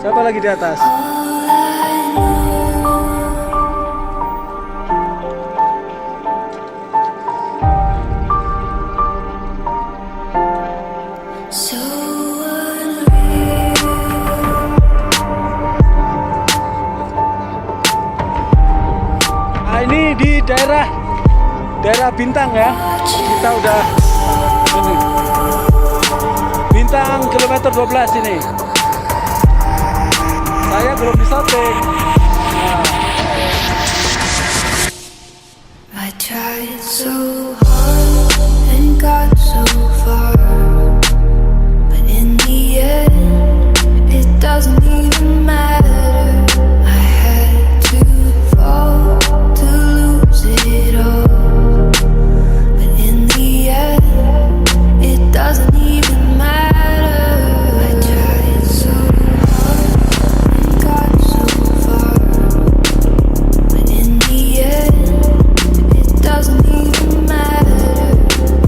Siapa lagi di atas? Nah, ini di daerah Bintang ya. Kita udah ini. Bintang kilometer 12 ini. Saya belum di syuting. I tried so hard and got so far, but in the end, it doesn't even matter. I had to fall to lose it all, but in the end, it doesn't even matter. I tried so hard and got so far, but in the end, it doesn't even matter. I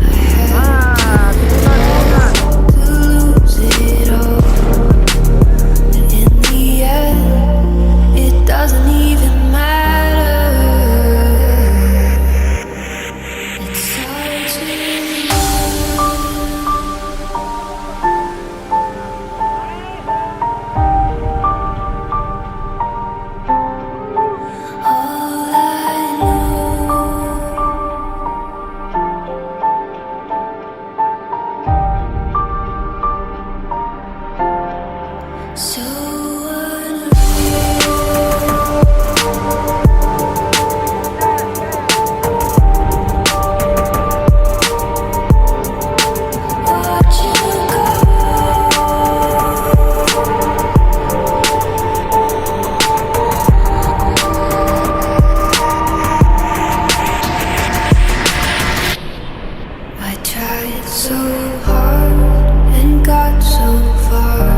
had to lose it all, but in the end, it doesn't even matter. It's hard to all I know. So watch you I tried so hard and got so far,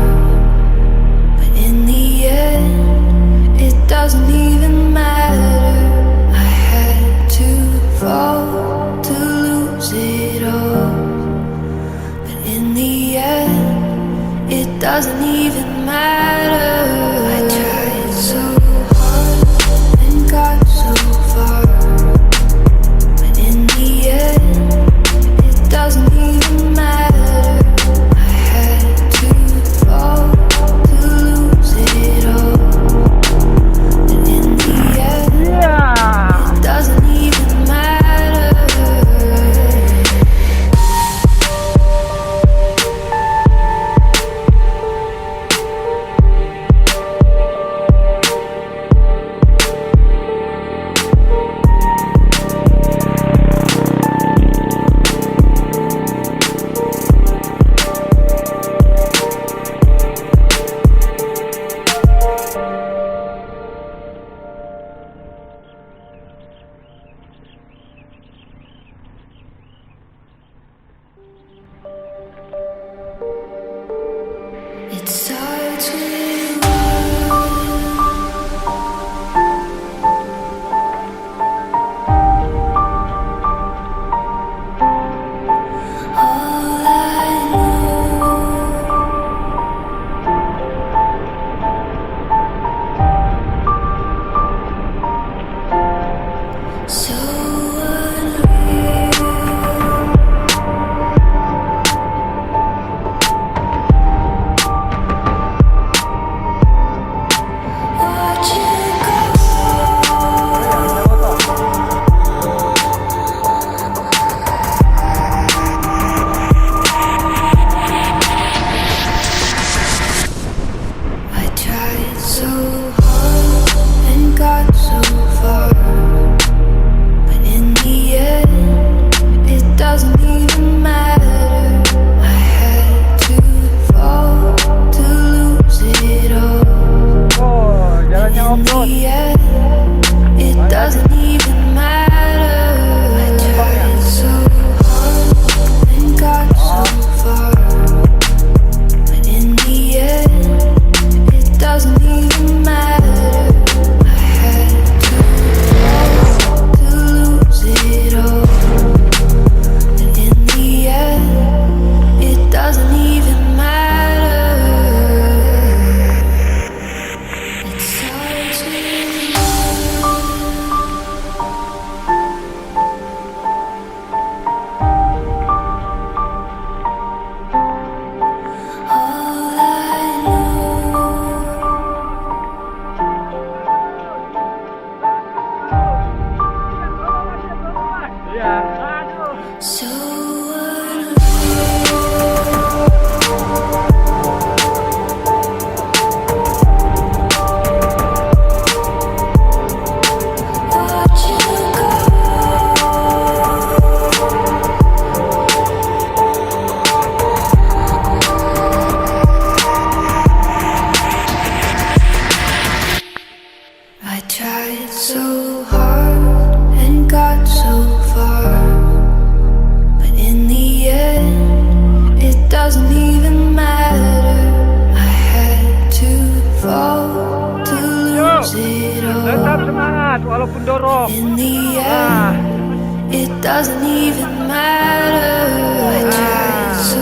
walaupun dorong. In the Nah, end, it doesn't even matter. I tried so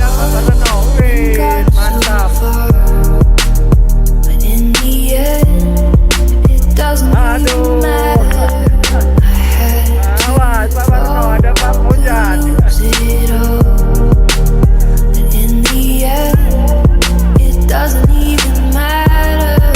karena no, wih, got so mantap. far, but in the end, it doesn't even matter. I had Awas, Pak Warno, ada Pak Fauzan. lose it all, but in the end, it doesn't even matter.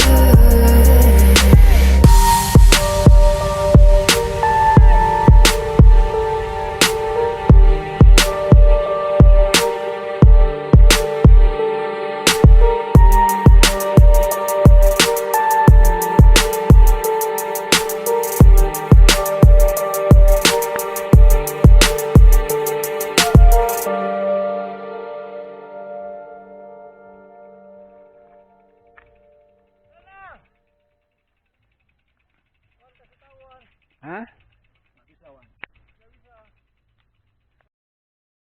Hah?